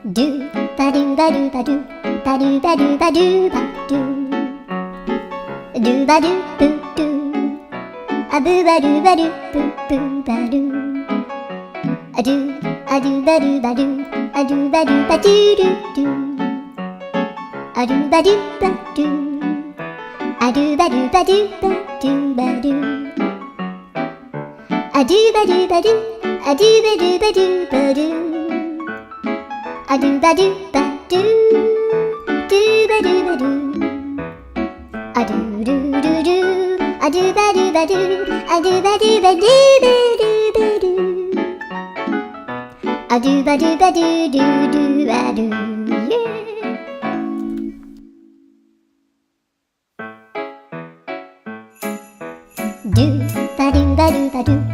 ドゥバドゥバドゥバドゥバドゥバドゥバドゥバドゥドゥバドゥブドゥアブバドゥバドゥブブバドゥアドゥアドゥバドゥバドゥアドゥバドゥバドゥドゥドゥアドゥバドゥバドゥアドゥバドゥバドゥバドゥバドゥアドゥバドゥバドゥアドゥバドゥバドゥバドゥアドゥバドゥバドゥドゥバドゥバドゥアドゥルルルアドゥバドゥバドゥアドゥバドゥバドゥバドゥバドゥアドゥバドゥバドゥドゥドゥバドゥドゥバドゥバドゥバドゥ